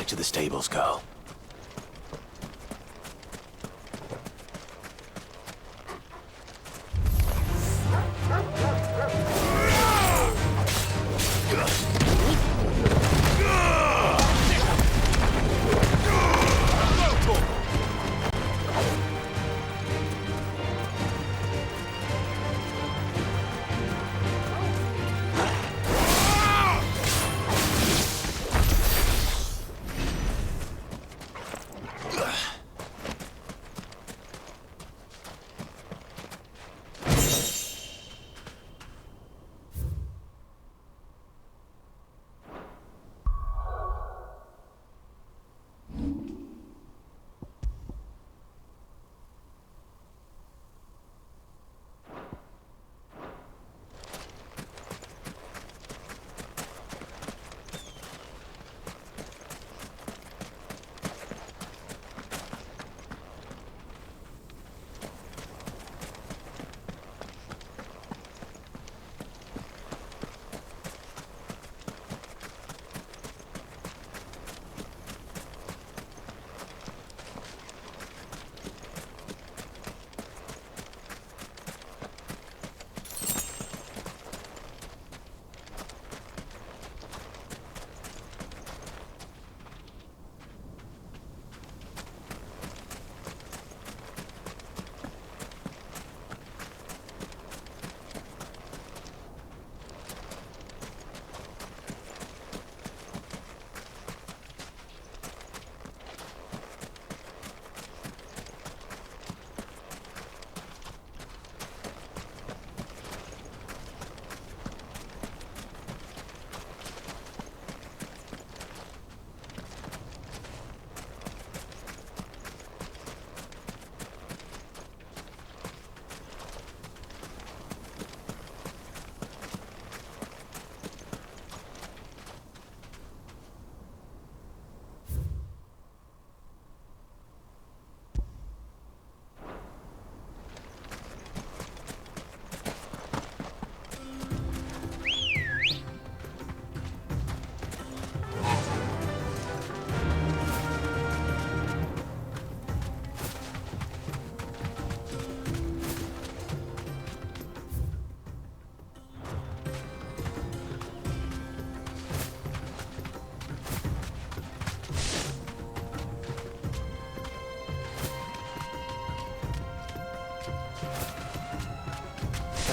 back to the stables go?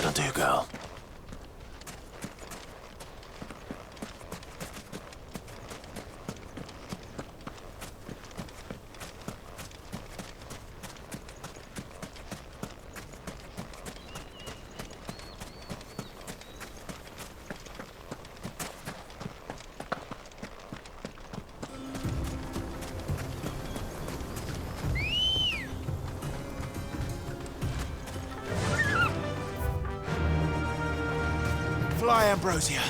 That'll do, girl. Fly, Ambrosia.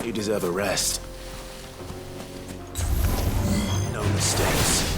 You deserve a rest. No mistakes.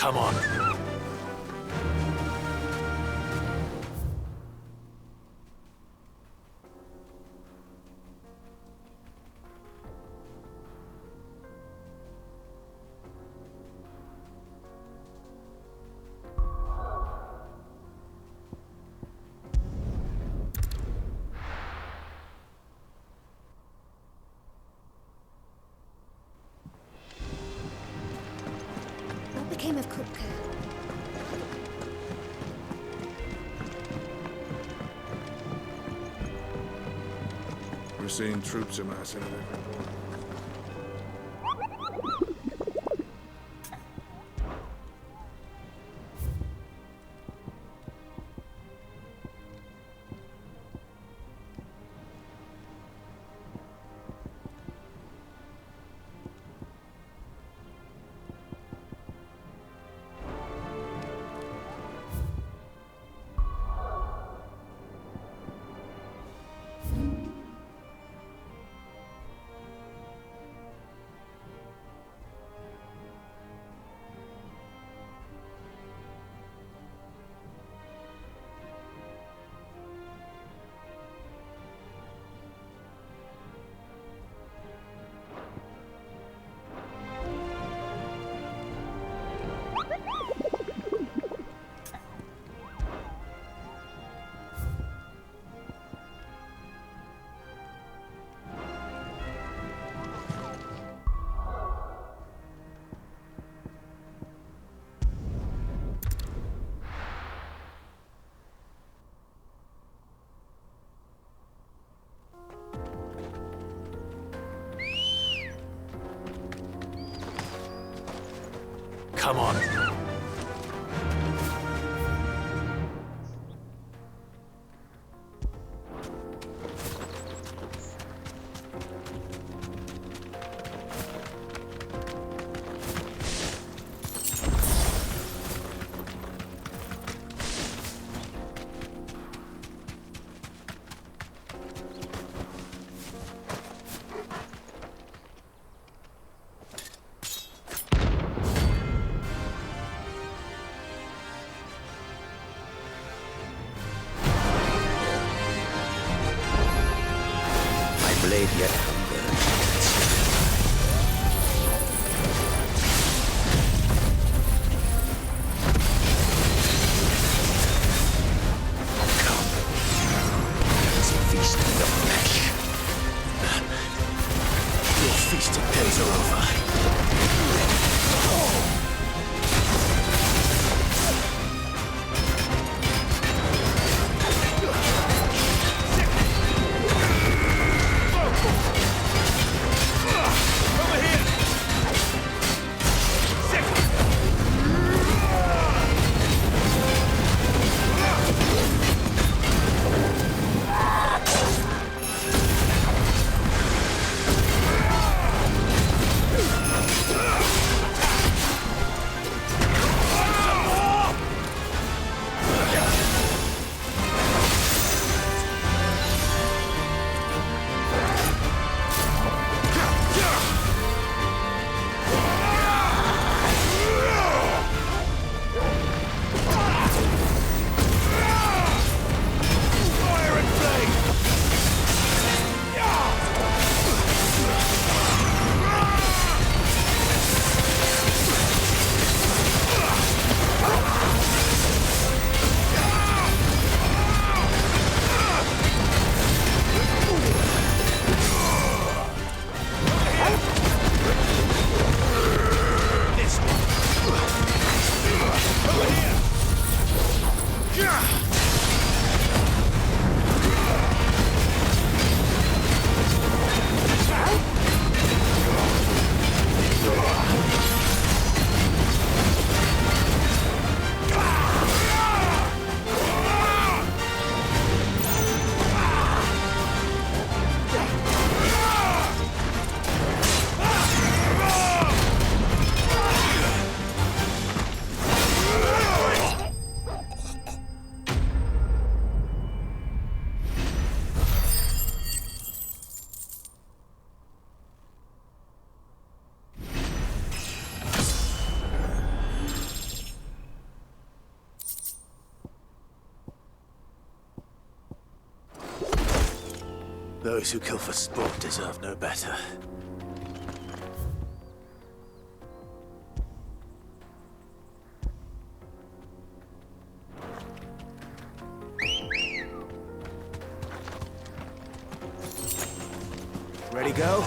Come on. What became of Coffer? We're seeing troops amassing at every point. Come on. Blade yet hunger. Come, let's feast on the flesh. Your feasting days are over. Those who kill for sport deserve no better. Ready, go?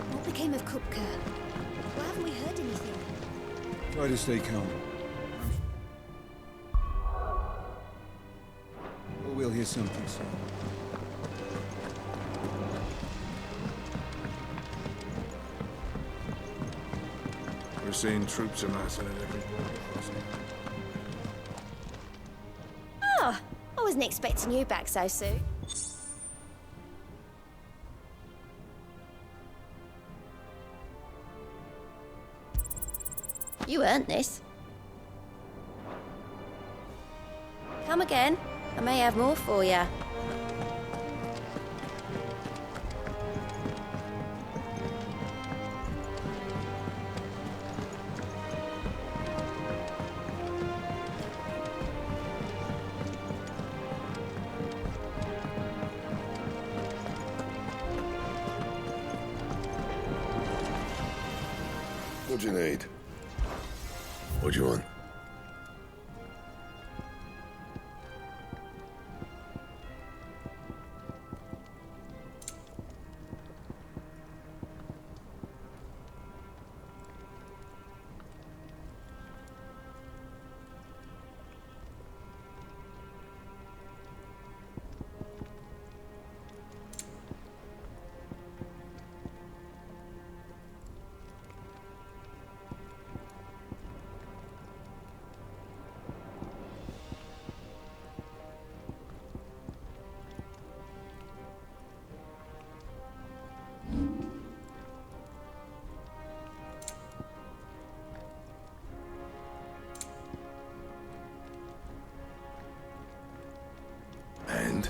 What became of Kupka? Why haven't we heard anything? Try to stay calm. Or we'll hear something soon. We're seeing troops amassing at every border crossing. Oh, I wasn't expecting you back so soon. You earned this. Come again. I may have more for you. What do you need? What do you want? And?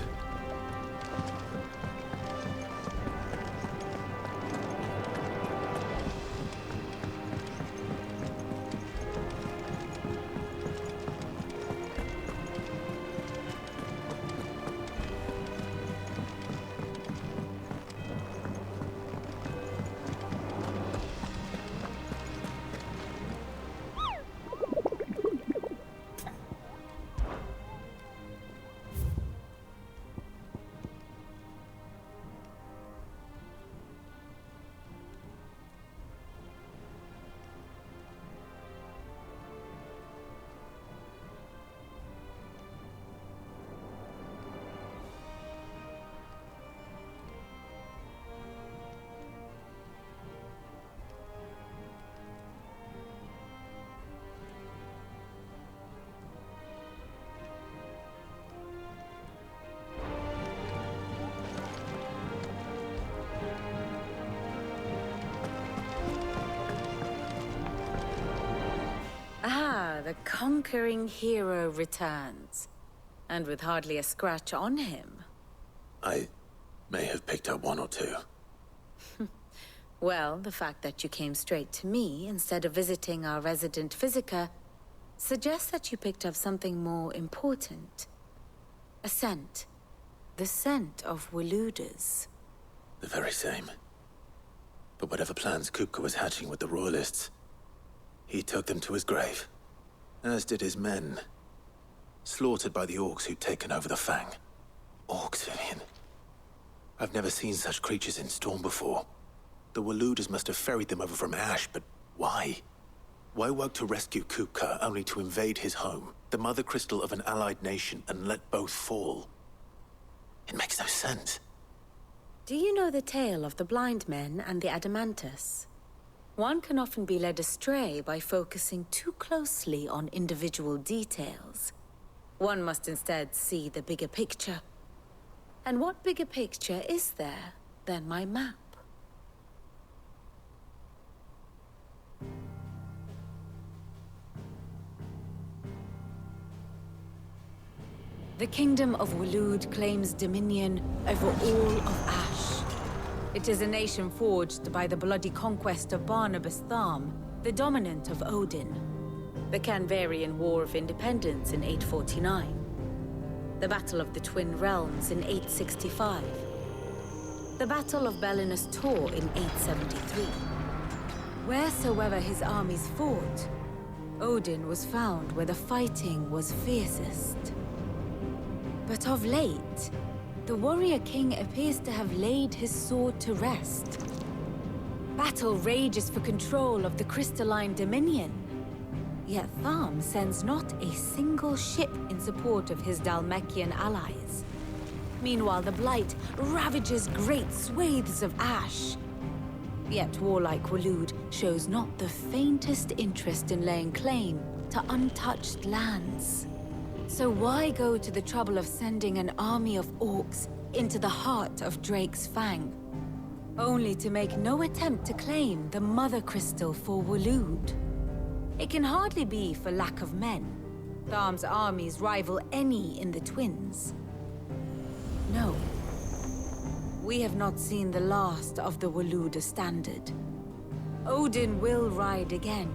The conquering hero returns, and with hardly a scratch on him. I may have picked up one or two. Well, the fact that you came straight to me instead of visiting our resident physiker suggests that you picked up something more important. A scent. The scent of Waludas. The very same. But whatever plans Kupka was hatching with the Royalists, he took them to his grave. As did his men. Slaughtered by the orcs who'd taken over the Fang. Orcs, Vivian. I've never seen such creatures in Storm before. The Waludas must have ferried them over from Ash, but why? Why work to rescue Kupka only to invade his home, the Mothercrystal of an allied nation, and let both fall? It makes no sense. Do you know the tale of the blind men and the Adamantus? One can often be led astray by focusing too closely on individual details. One must instead see the bigger picture. And what bigger picture is there than my map? The Kingdom of Waloed claims dominion over all of Ash. It is a nation forged by the bloody conquest of Barnabas Tharm, the dominant of Odin. The Canvarian War of Independence in 849. The Battle of the Twin Realms in 865. The Battle of Belinus Tor in 873. Wheresoever his armies fought, Odin was found where the fighting was fiercest. But of late, the warrior king appears to have laid his sword to rest. Battle rages for control of the crystalline dominion. Yet Tharm sends not a single ship in support of his Dhalmekian allies. Meanwhile, the Blight ravages great swathes of Ash. Yet warlike Waloed shows not the faintest interest in laying claim to untouched lands. So why go to the trouble of sending an army of orcs into the heart of Drake's Fang, only to make no attempt to claim the Mothercrystal for Waloed? It can hardly be for lack of men. Tharm's armies rival any in the Twins. No. We have not seen the last of the Waluda standard. Odin will ride again.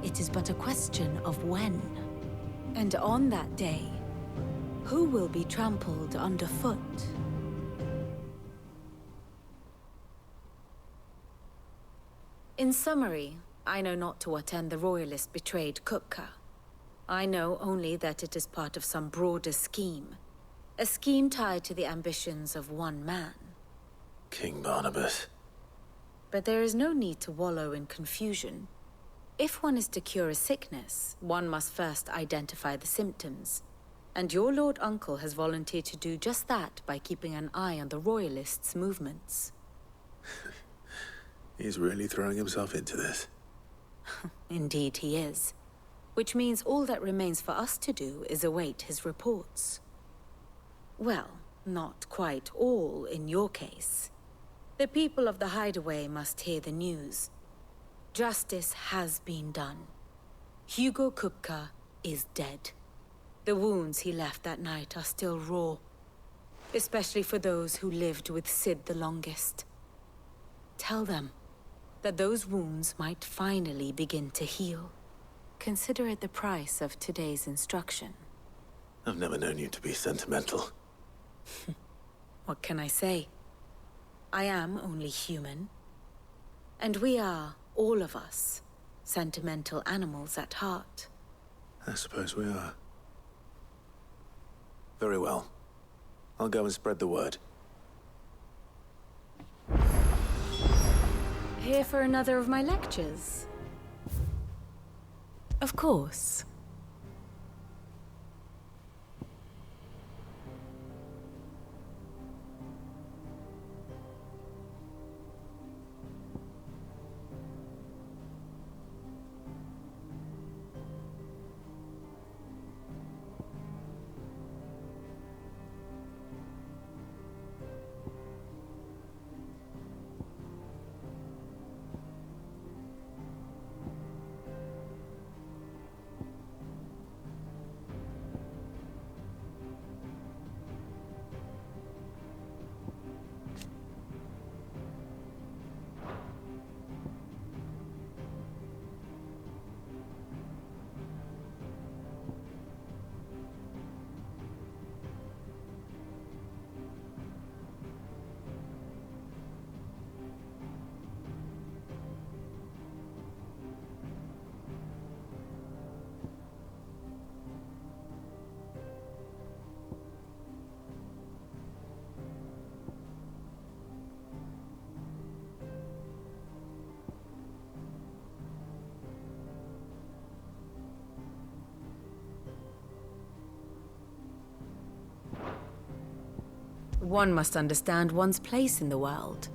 It is but a question of when. And on that day, who will be trampled underfoot? In summary, I know not to what end the Royalist betrayed Kupka. I know only that it is part of some broader scheme. A scheme tied to the ambitions of one man. King Barnabas. But there is no need to wallow in confusion. If one is to cure a sickness, one must first identify the symptoms. And your Lord Uncle has volunteered to do just that by keeping an eye on the Royalists' movements. He's really throwing himself into this. Indeed he is. Which means all that remains for us to do is await his reports. Well, not quite all in your case. The people of the Hideaway must hear the news. Justice has been done. Hugo Kupka is dead. The wounds he left that night are still raw, especially for those who lived with Sid the longest. Tell them that those wounds might finally begin to heal. Consider it the price of today's instruction. I've never known you to be sentimental. What can I say? I am only human. And we are, all of us, sentimental animals at heart. I suppose we are. Very well. I'll go and spread the word. Here for another of my lectures? Of course. One must understand one's place in the world.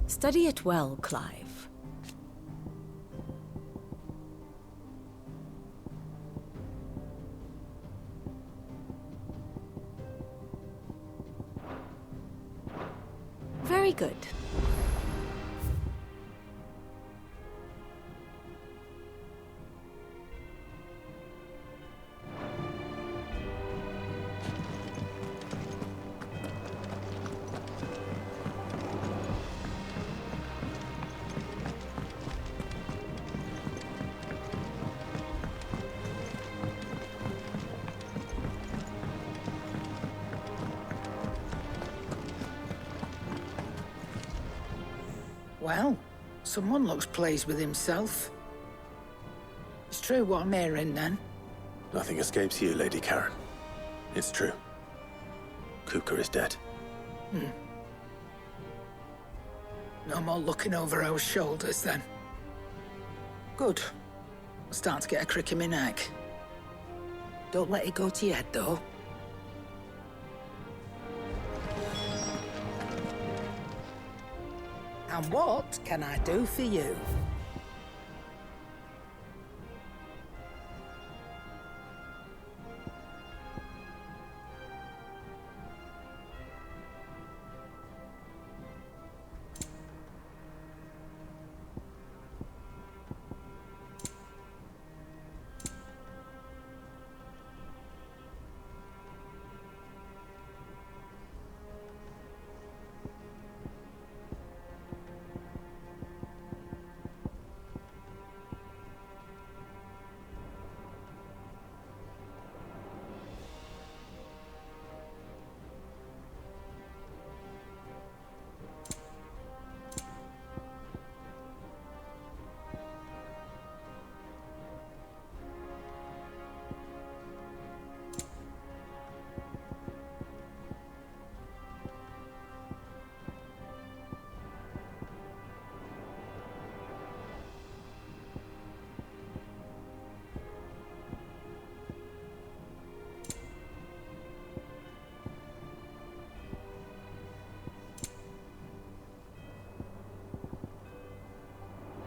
Study it well, Clive. Very good. Well, someone looks pleased with himself. It's true what I'm hearing, then? Nothing escapes you, Lady Karen. It's true. Kupka is dead. No more looking over our shoulders, then. Good. I'm starting to get a crick in my neck. Don't let it go to your head, though. And what can I do for you?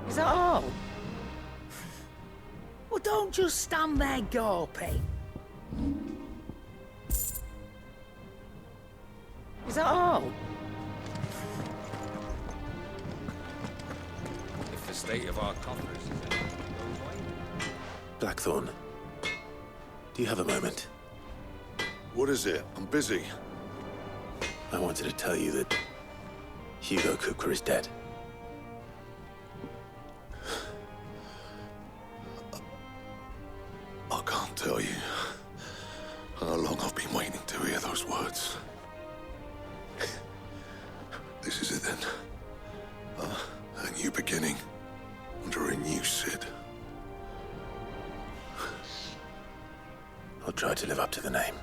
Is that all? Well, don't just stand there gawping. Is that all? If the state of our coffers is anything to go by. Blackthorn, do you have a moment? What is it? I'm busy. I wanted to tell you that Hugo Kupka is dead. I can't tell you how long I've been waiting to hear those words. beginning under a new Sid. I'll try to live up to the name.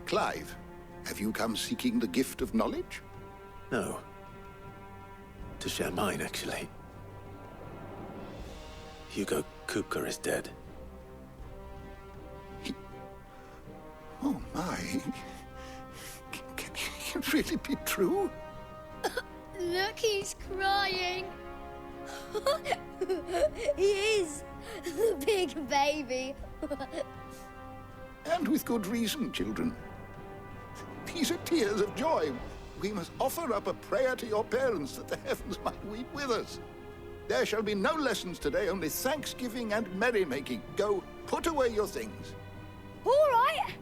Clive, have you come seeking the gift of knowledge? No. To share mine, actually. Hugo Kupka is dead. Oh my. Can it really be true? Look, he's crying. He is. The big baby. And with good reason, children. These are tears of joy. We must offer up a prayer to your parents that the heavens might weep with us. There shall be no lessons today, only thanksgiving and merrymaking. Go, put away your things. All right.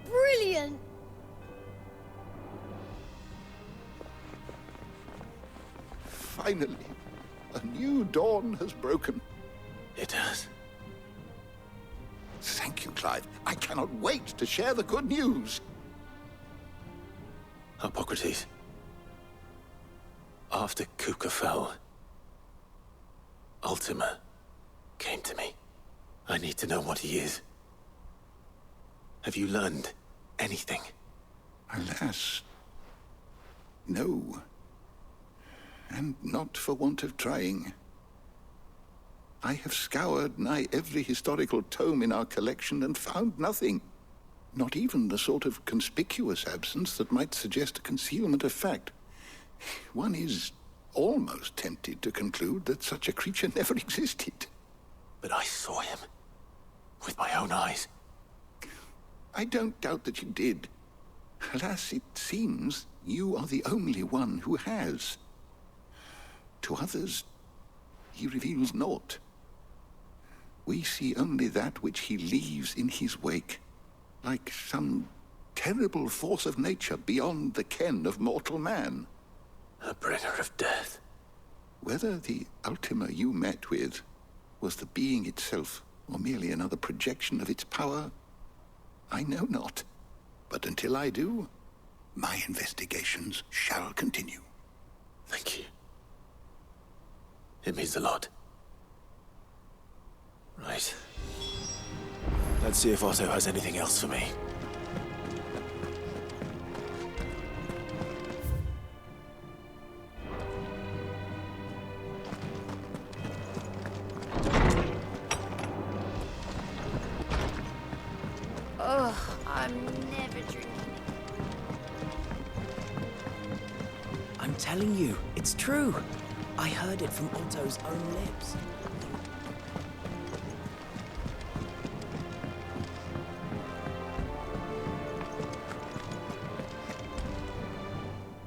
Brilliant. Finally, a new dawn has broken. It has. Thank you, Clive. I cannot wait to share the good news. Hippocrates. After Kupka fell, Ultima came to me. I need to know what he is. Have you learned anything? Alas, no. And not for want of trying. I have scoured nigh every historical tome in our collection and found nothing. Not even the sort of conspicuous absence that might suggest a concealment of fact. One is almost tempted to conclude that such a creature never existed. But I saw him. With my own eyes. I don't doubt that you did. Alas, it seems you are the only one who has. To others, he reveals naught. We see only that which he leaves in his wake, like some terrible force of nature beyond the ken of mortal man. A bringer of death. Whether the Ultima you met with was the being itself, or merely another projection of its power, I know not. But until I do, my investigations shall continue. Thank you. It means a lot. Right. Let's see if Otto has anything else for me. Ugh, I'm never drinking. I'm telling you, it's true. I heard it from Otto's own lips.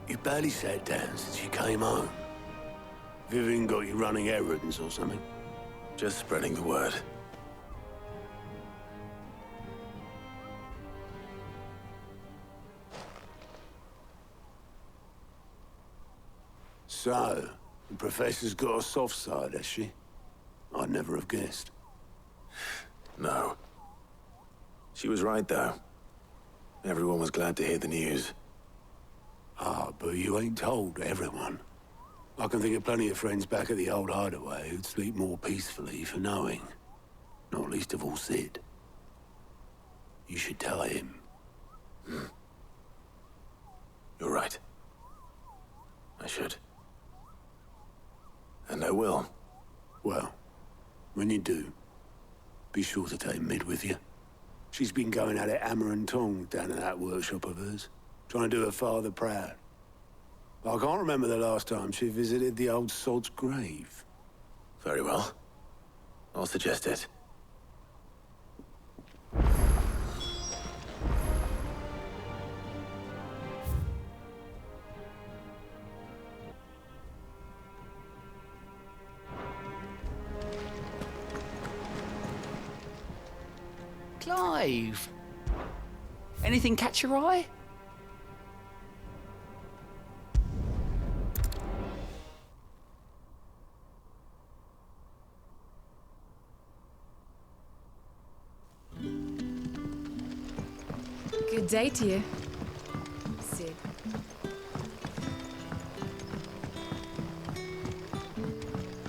You barely sat down since you came home. Vivian got you running errands or something? Just spreading the word. So, the Professor's got a soft side, has she? I'd never have guessed. No. She was right, though. Everyone was glad to hear the news. Ah, but you ain't told everyone. I can think of plenty of friends back at the old hideaway who'd sleep more peacefully for knowing. Not least of all Sid. You should tell him. You're right. I should. And I will. Well, when you do, be sure to take Mid with you. She's been going at it hammer and tongs down in that workshop of hers, trying to do her father proud. I can't remember the last time she visited the old sod's grave. Very well. I'll suggest it. Clive, Anything catch your eye? Good day to you, Sid.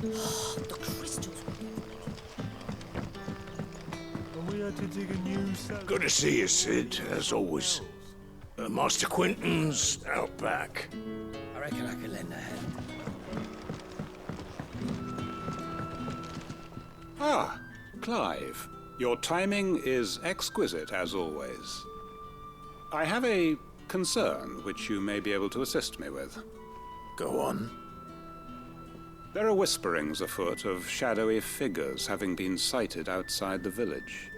The crystals. We had to dig a new cell. Good to see you, Sid, as always. Master Quentin's out back. I reckon I could lend a hand. Ah, Clive. Your timing is exquisite, as always. I have a concern which you may be able to assist me with. Go on. There are whisperings afoot of shadowy figures having been sighted outside the village.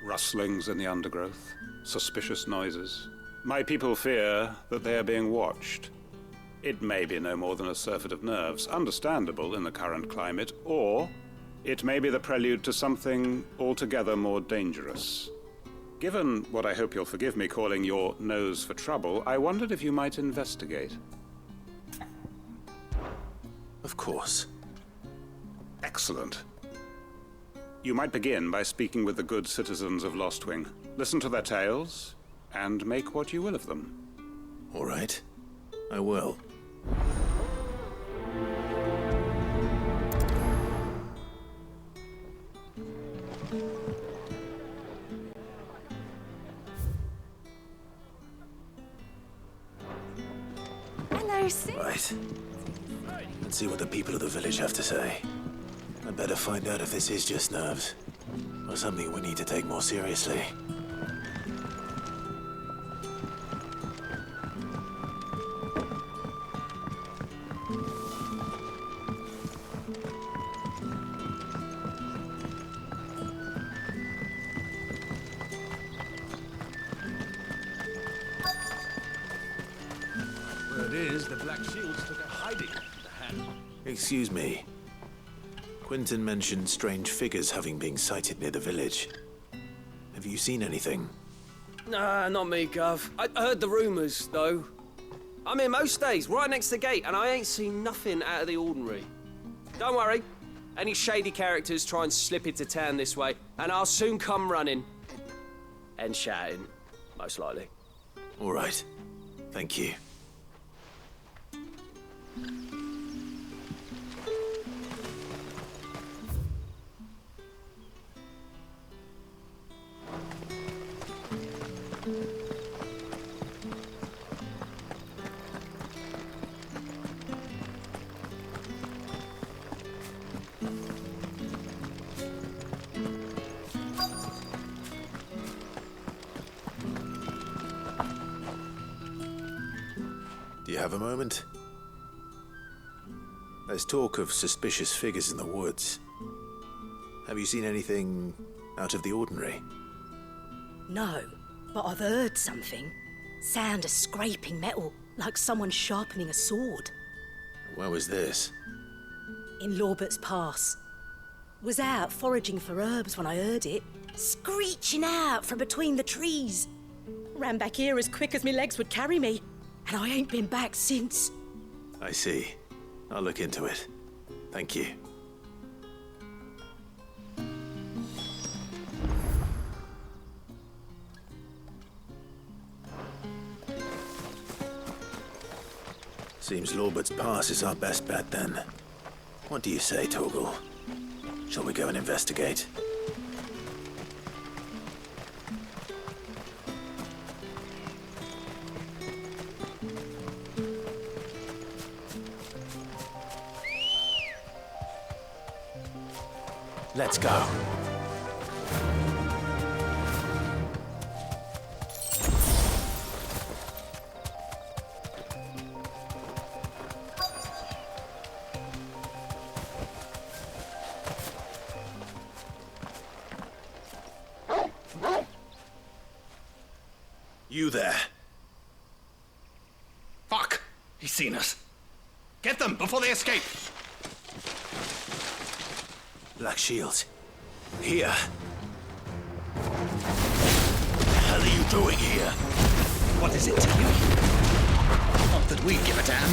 Rustlings in the undergrowth, suspicious noises. My people fear that they are being watched. It may be no more than a surfeit of nerves, understandable in the current climate, or it may be the prelude to something altogether more dangerous. Given what I hope you'll forgive me calling your nose for trouble, I wondered if you might investigate. Of course. Excellent. You might begin by speaking with the good citizens of Lostwing. Listen to their tales, and make what you will of them. All right. I will. Hello, Sid. Right. Let's see what the people of the village have to say. I'd better find out if this is just nerves, or something we need to take more seriously. Word is the Black Shields took a hiding in the hand. Excuse me. Quentin mentioned strange figures having been sighted near the village. Have you seen anything? Nah, not me, Gov. I heard the rumours, though. I'm here most days, right next to the gate, and I ain't seen nothing out of the ordinary. Don't worry. Any shady characters try and slip into town this way, and I'll soon come running. And shouting, most likely. All right. Thank you. Do you have a moment? There's talk of suspicious figures in the woods. Have you seen anything out of the ordinary? No, but I've heard something. Sound of scraping metal, like someone sharpening a sword. Where was this? In Lorbert's Pass. Was out foraging for herbs when I heard it, screeching out from between the trees. Ran back here as quick as my legs would carry me, and I ain't been back since. I see. I'll look into it. Thank you. Seems Lorbert's Pass is our best bet then. What do you say, Torgal? Shall we go and investigate? Let's go. You there. Fuck! He's seen us. Get them before they escape! Black Shields. Here. hell are you doing here? What is it to you? Not that we give a damn.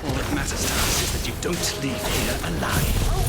All that matters to us is that you don't leave here alive.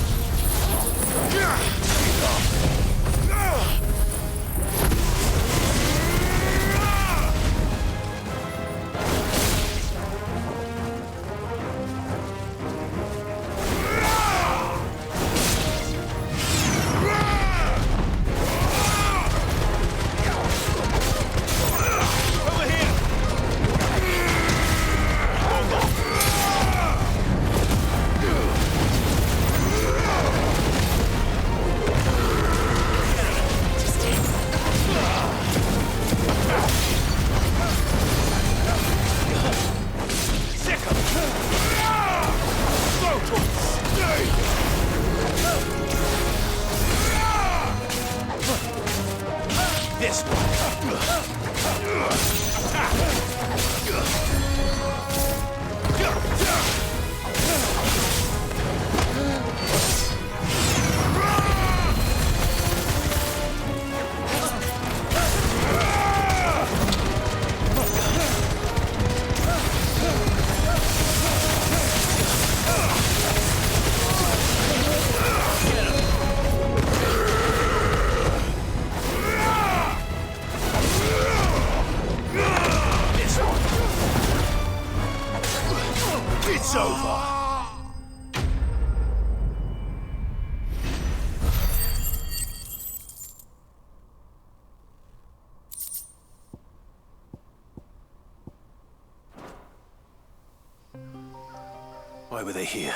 Why were they here?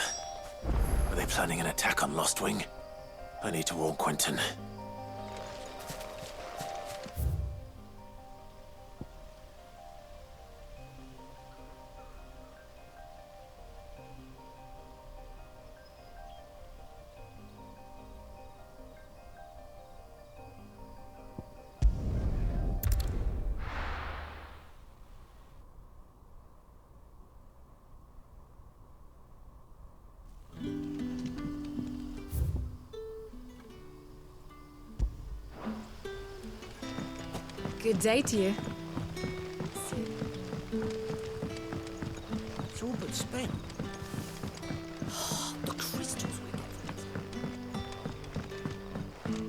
Were they planning an attack on Lostwing? I need to warn Quentin. Good day to you. It's all but spent. The crystals we get.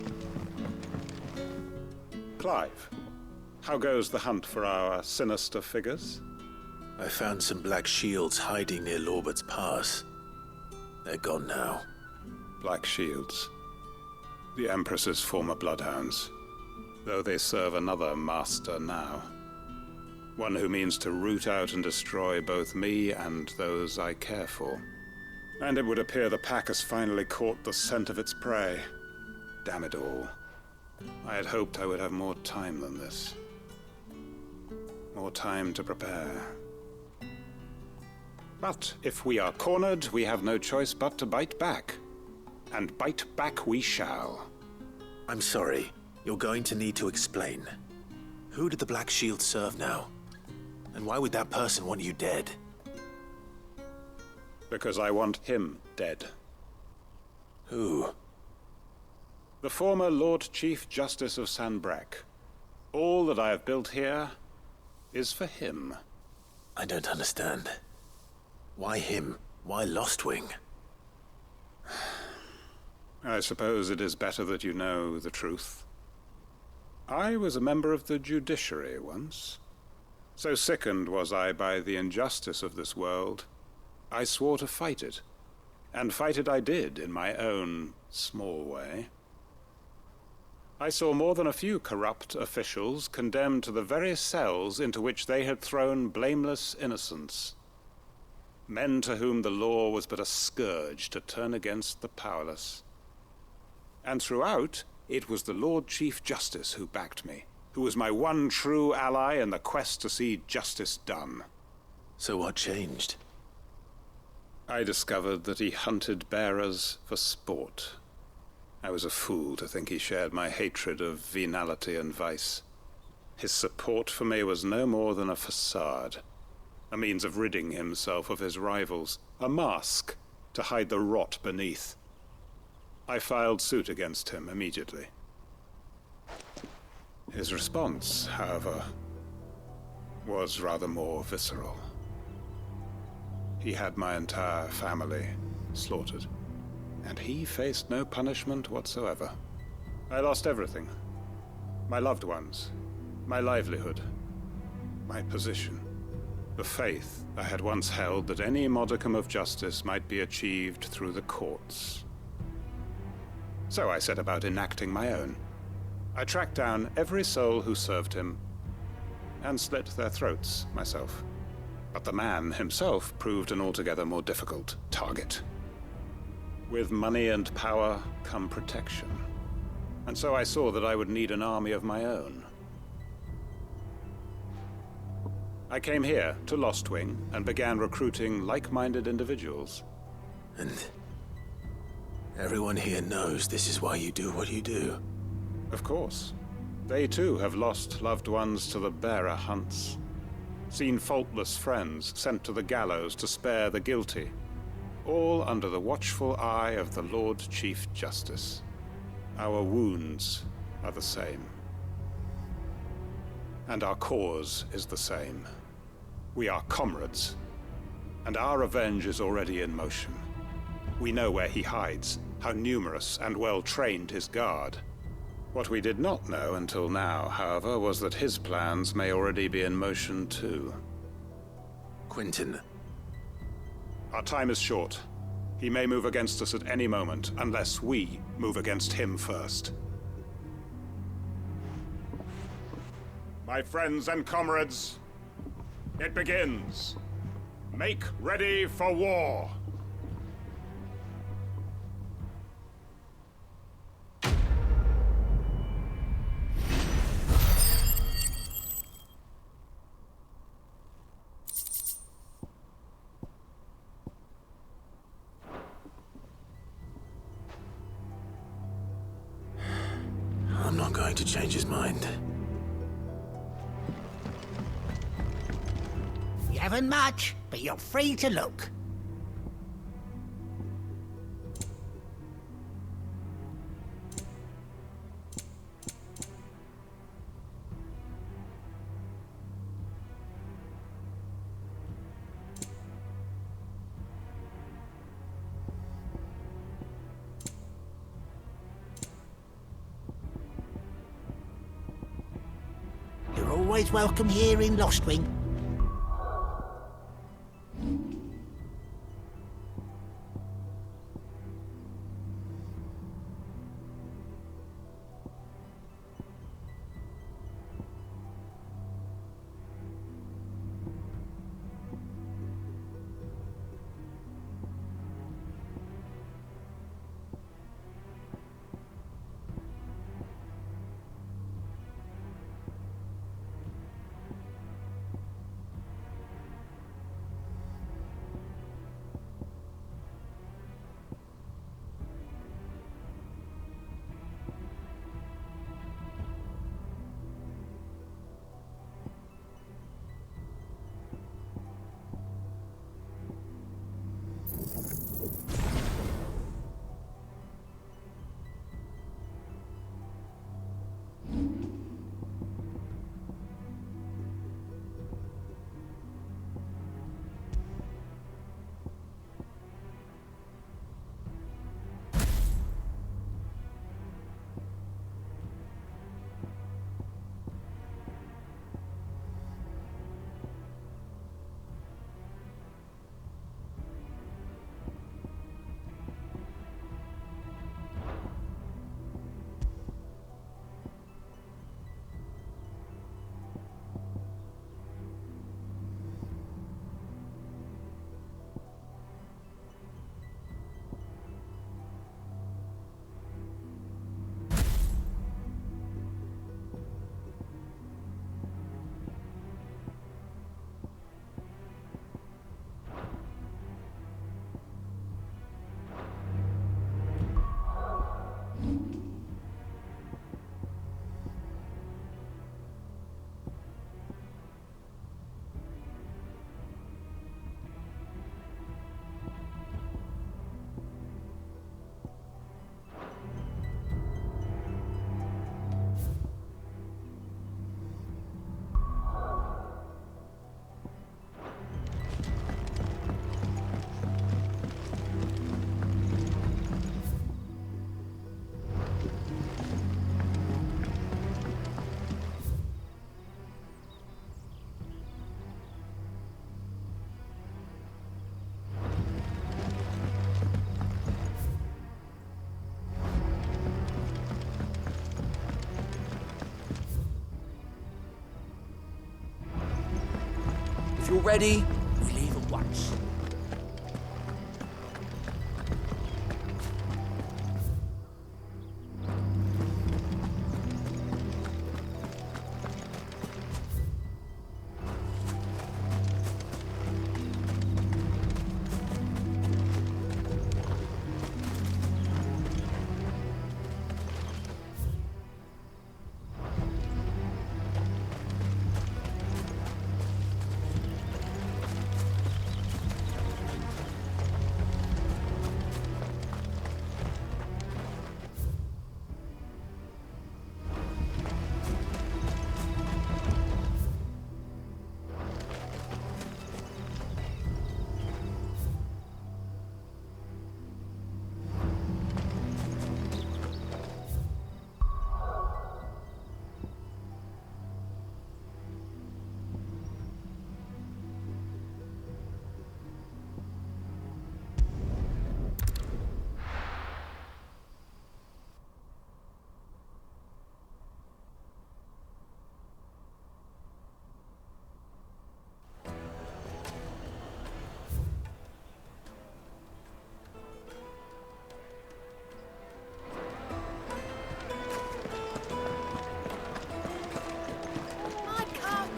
Clive, how goes the hunt for our sinister figures? I found some black shields hiding near Lorbert's Pass. They're gone now. Black shields. The Empress's former bloodhounds. Though they serve another master now. One who means to root out and destroy both me and those I care for. And it would appear the pack has finally caught the scent of its prey. Damn it all. I had hoped I would have more time than this. More time to prepare. But if we are cornered, we have no choice but to bite back. And bite back we shall. I'm sorry. You're going to need to explain. Who did the Black Shield serve now? And why would that person want you dead? Because I want him dead. Who? The former Lord Chief Justice of Sanbreque. All that I have built here is for him. I don't understand. Why him? Why Lostwing? I suppose it is better that you know the truth. I was a member of the judiciary once. So sickened was I by the injustice of this world, I swore to fight it. And fight it I did, in my own small way. I saw more than a few corrupt officials condemned to the very cells into which they had thrown blameless innocents. Men to whom the law was but a scourge to turn against the powerless. And throughout, it was the Lord Chief Justice who backed me, who was my one true ally in the quest to see justice done. So what changed? I discovered that he hunted bearers for sport. I was a fool to think he shared my hatred of venality and vice. His support for me was no more than a facade, a means of ridding himself of his rivals, a mask to hide the rot beneath. I filed suit against him immediately. His response, however, was rather more visceral. He had my entire family slaughtered, and he faced no punishment whatsoever. I lost everything. My loved ones, my livelihood, my position, the faith I had once held that any modicum of justice might be achieved through the courts. So I set about enacting my own. I tracked down every soul who served him and slit their throats myself. But the man himself proved an altogether more difficult target. With money and power come protection. And so I saw that I would need an army of my own. I came here to Lostwing and began recruiting like-minded individuals. And everyone here knows this is why you do what you do. Of course. They too have lost loved ones to the bearer hunts. Seen faultless friends sent to the gallows to spare the guilty. All under the watchful eye of the Lord Chief Justice. Our wounds are the same. And our cause is the same. We are comrades. And our revenge is already in motion. We know where he hides, how numerous and well-trained his guard. What we did not know until now, however, was that his plans may already be in motion too. Quentin. Our time is short. He may move against us at any moment, unless we move against him first. My friends and comrades, it begins. Make ready for war. I'm not going to change his mind. You haven't much, but you're free to look. You're always welcome here in Lostwing. you're ready, we leave at once.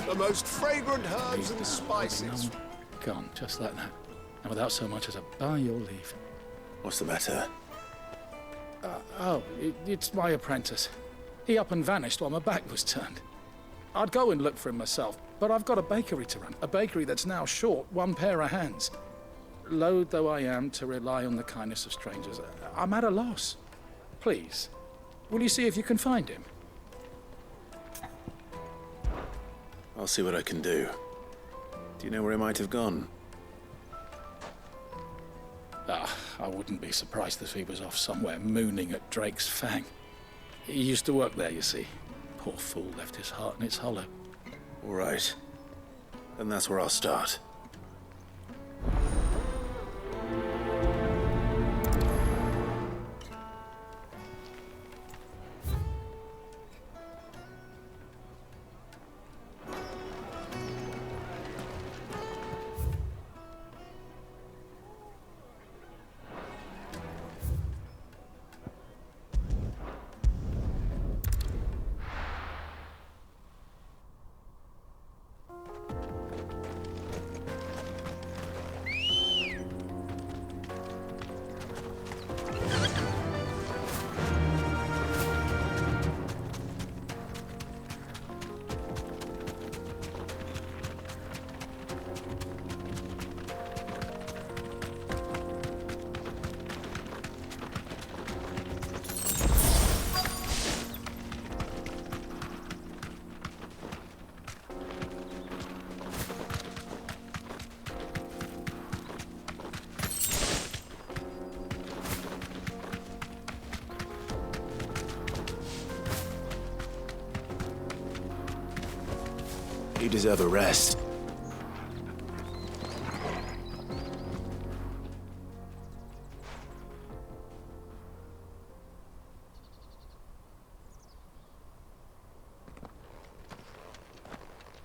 The most fragrant herbs and spices. Gone, just like that. And without so much as a by your leave. What's the matter? It's my apprentice. He up and vanished while my back was turned. I'd go and look for him myself, but I've got a bakery to run. A bakery that's now short one pair of hands. Loath though I am to rely on the kindness of strangers, I'm at a loss. Please, will you see if you can find him? I'll see what I can do. Do you know where he might have gone? I wouldn't be surprised if he was off somewhere mooning at Drake's Fang. He used to work there, you see. Poor fool left his heart in its hollow. All right. Then that's where I'll start. You deserve a rest.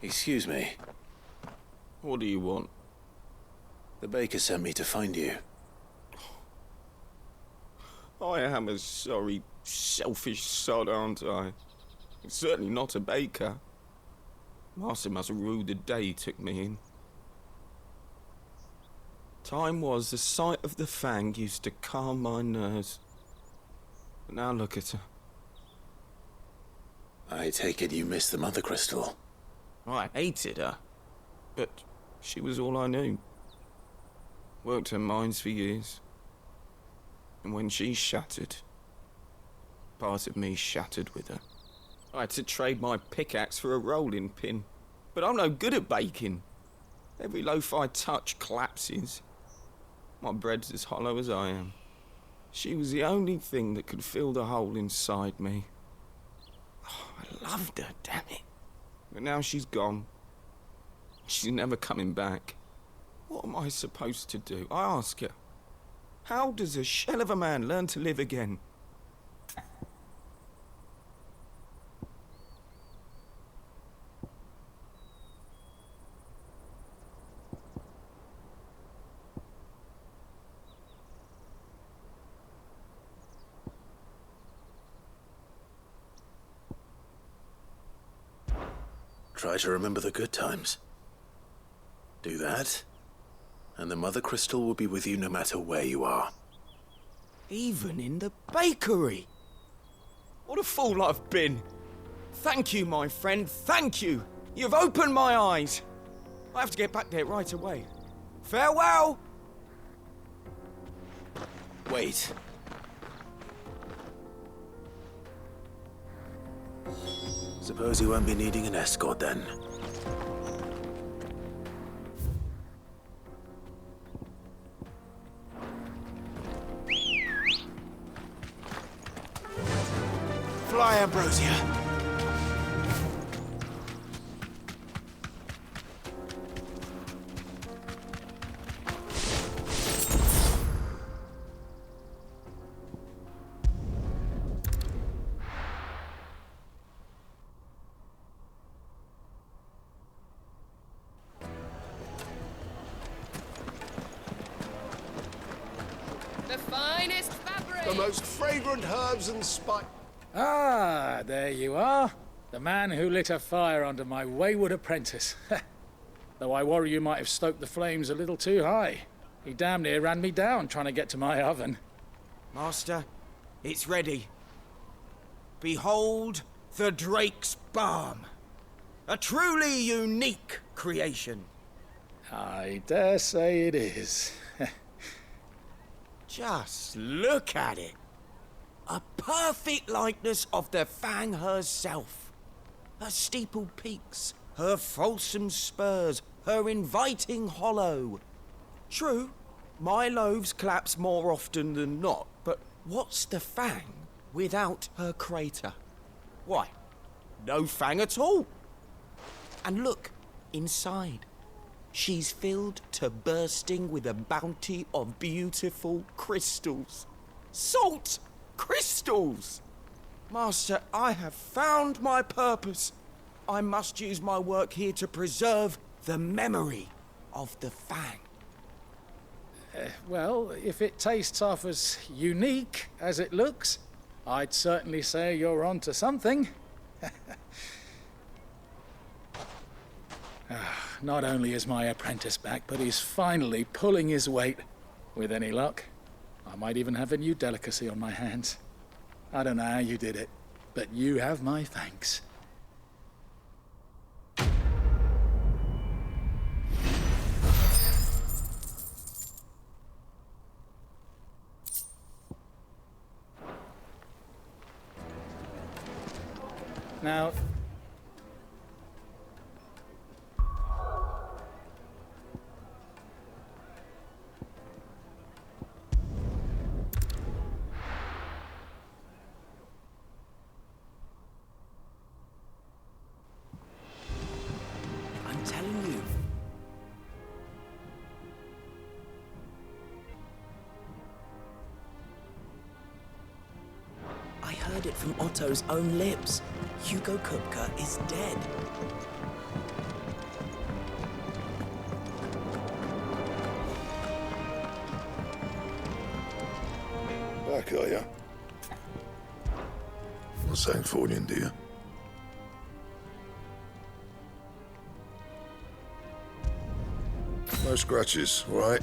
Excuse me. What do you want? The baker sent me to find you. I am a sorry, selfish sod, aren't I? Certainly not a baker. Master must have ruled the day he took me in. Time was the sight of the Fang used to calm my nerves. But now look at her. I take it you miss the Mothercrystal. I hated her, but she was all I knew. Worked her mines for years. And when she shattered, part of me shattered with her. I had to trade my pickaxe for a rolling pin. But I'm no good at baking. Every loaf I touch collapses. My bread's as hollow as I am. She was the only thing that could fill the hole inside me. Oh, I loved her, damn it. But now she's gone. She's never coming back. What am I supposed to do? I ask her. How does a shell of a man learn to live again? Try to remember the good times. Do that, and the Mothercrystal will be with you no matter where you are. Even in the bakery? What a fool I've been. Thank you, my friend, thank you. You've opened my eyes. I have to get back there right away. Farewell! Wait. Suppose you won't be needing an escort then. Fly, Ambrosia. The finest fabric! The most fragrant herbs and spice. Ah, there you are. The man who lit a fire under my wayward apprentice. Though I worry you might have stoked the flames a little too high. He damn near ran me down trying to get to my oven. Master, it's ready. Behold the Drake's Balm. A truly unique creation. I dare say it is. Just look at it. A perfect likeness of the Fang herself. Her steepled peaks, her fulsome spurs, her inviting hollow. True, my loaves collapse more often than not, but what's the Fang without her crater? Why, no Fang at all. And look, inside. She's filled to bursting with a bounty of beautiful crystals. Salt crystals! Master, I have found my purpose. I must use my work here to preserve the memory of the Fang. Well, if it tastes half as unique as it looks, I'd certainly say you're onto something. Not only is my apprentice back, but he's finally pulling his weight. With any luck, I might even have a new delicacy on my hands. I don't know how you did it, but you have my thanks. Now, I'm telling you. I heard it from Otto's own lips. Hugo Kupka is dead. Back, are ya? Not saying fortune, do you? No scratches, right?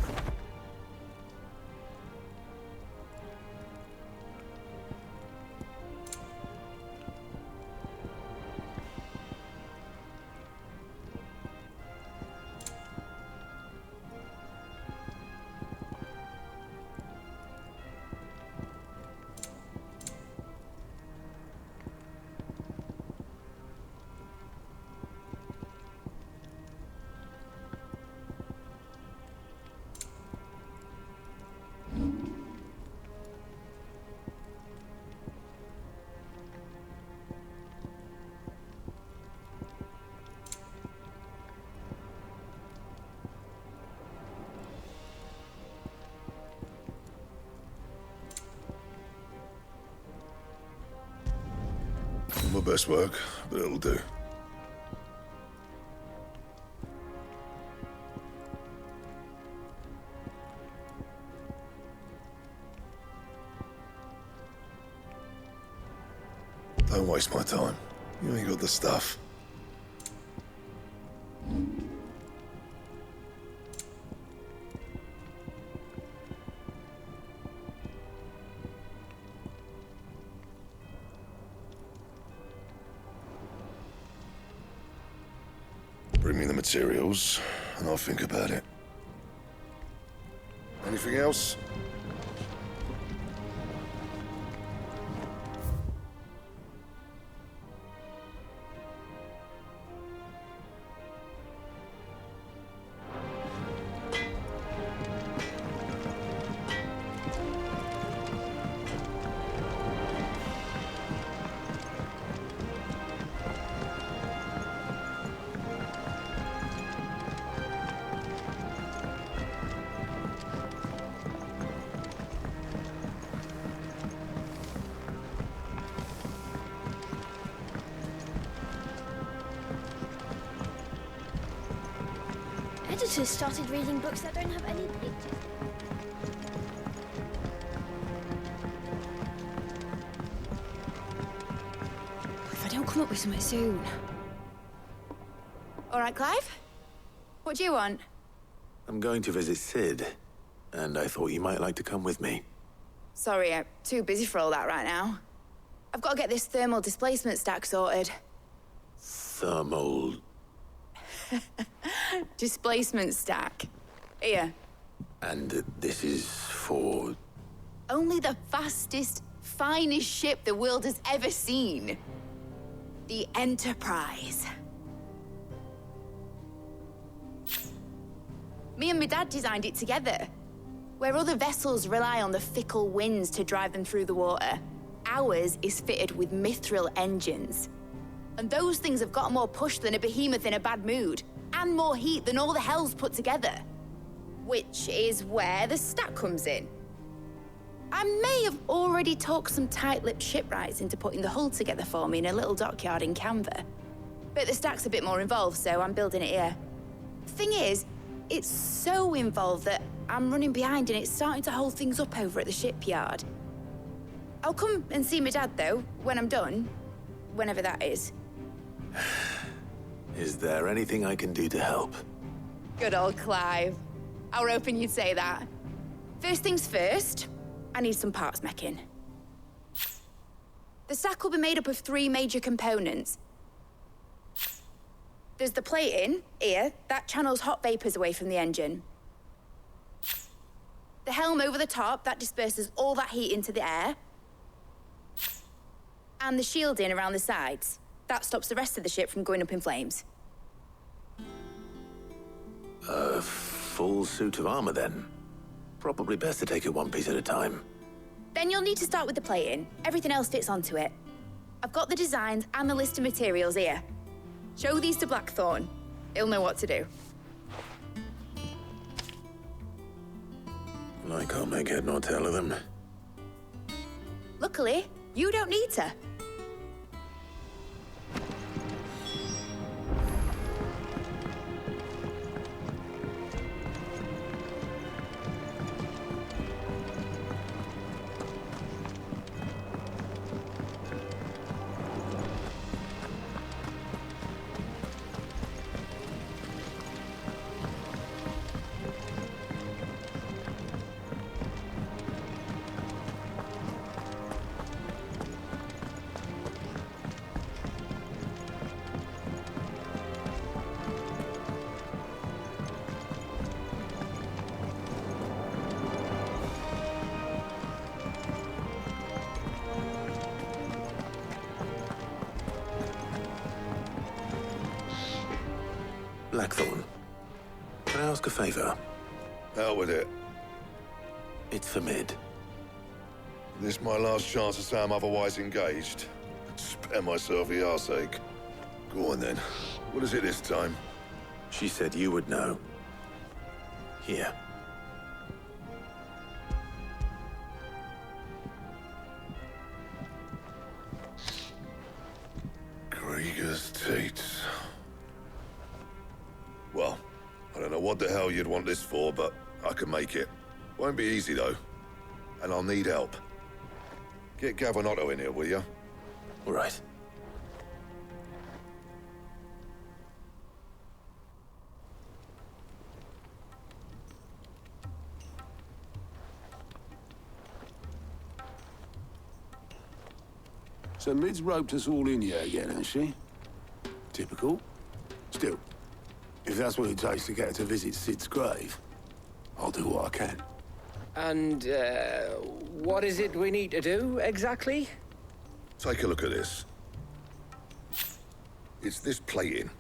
Not my best work, but it'll do. Don't waste my time. You ain't got the stuff. Bring me the materials, and I'll think about it. Anything else? Editors started reading books that don't have any pictures. If I don't come up with something soon. All right, Clive? What do you want? I'm going to visit Sid, and I thought you might like to come with me. Sorry, I'm too busy for all that right now. I've got to get this thermal displacement stack sorted. Thermal... Displacement stack. Here. And this is for... Only the fastest, finest ship the world has ever seen. The Enterprise. Me and my dad designed it together. Where other vessels rely on the fickle winds to drive them through the water, ours is fitted with Mythril engines. And those things have got more push than a behemoth in a bad mood, and more heat than all the hells put together. Which is where the stack comes in. I may have already talked some tight-lipped shipwrights into putting the hull together for me in a little dockyard in Canva. But the stack's a bit more involved, so I'm building it here. Thing is, it's so involved that I'm running behind and it's starting to hold things up over at the shipyard. I'll come and see my dad, though, when I'm done. Whenever that is. Is there anything I can do to help? Good old Clive. I were hoping you'd say that. First things first, I need some parts meching. The stack will be made up of 3 major components. There's the plating, here, that channels hot vapors away from the engine. The helm over the top, that disperses all that heat into the air. And the shielding around the sides. That stops the rest of the ship from going up in flames. A full suit of armor, then? Probably best to take it one piece at a time. Then you'll need to start with the plating. Everything else fits onto it. I've got the designs and the list of materials here. Show these to Blackthorn. He'll know what to do. I can't make head nor tail of them. Luckily, you don't need to. Blackthorn, can I ask a favor? Hell with it. It's for Mid. This my last chance to say I'm otherwise engaged. Spare myself the arseache. Go on then. What is it this time? She said you would know. Here. Krieger's teats. Well, I don't know what the hell you'd want this for, but I can make it. Won't be easy, though. And I'll need help. Get Gavin in here, will you? All right. So Mid's roped us all in here again, has she? Typical. Still, if that's what it takes to get her to visit Sid's grave, I'll do what I can. And, what is it we need to do, exactly? Take a look at this. It's this plating.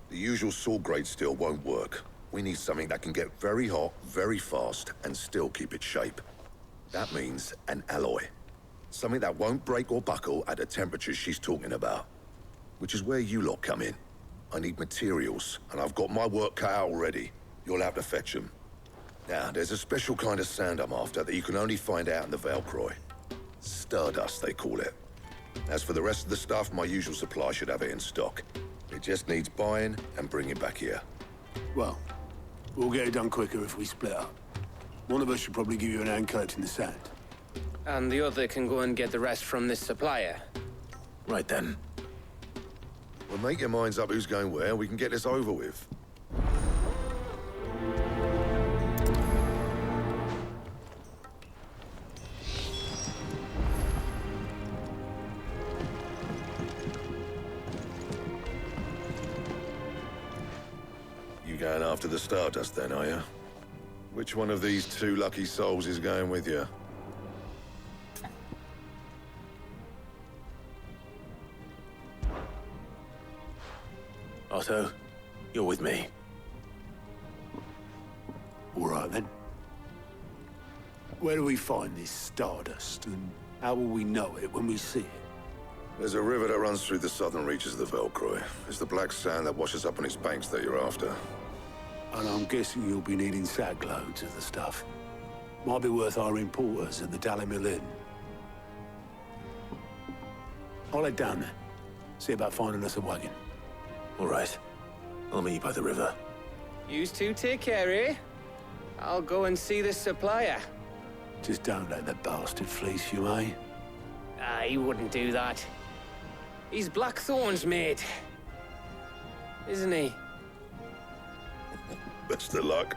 The usual sword grade steel won't work. We need something that can get very hot, very fast, and still keep its shape. That means an alloy. Something that won't break or buckle at the temperatures she's talking about. Which is where you lot come in. I need materials, and I've got my work cut out already. You'll have to fetch them. Now, there's a special kind of sand I'm after that you can only find out in the Velkroy. Stardust, they call it. As for the rest of the stuff, my usual supply should have it in stock. It just needs buying and bringing back here. Well, we'll get it done quicker if we split up. One of us should probably give you an hand collecting the sand. And the other can go and get the rest from this supplier. Right then. Well, make your minds up who's going where, and we can get this over with. You going after the Stardust then, are you? Which one of these two lucky souls is going with you? Otto, you're with me. All right, then. Where do we find this Stardust, and how will we know it when we see it? There's a river that runs through the southern reaches of the Velkroy. It's the black sand that washes up on its banks that you're after. And I'm guessing you'll be needing sack loads of the stuff. Might be worth our importers at the Dalimil Inn. I'll head down there. See about finding us a wagon. All right. I'll meet you by the river. Yous two take care, eh? I'll go and see this supplier. Just don't let the bastard fleece you, eh? He wouldn't do that. He's Blackthorn's mate. Isn't he? Best of luck.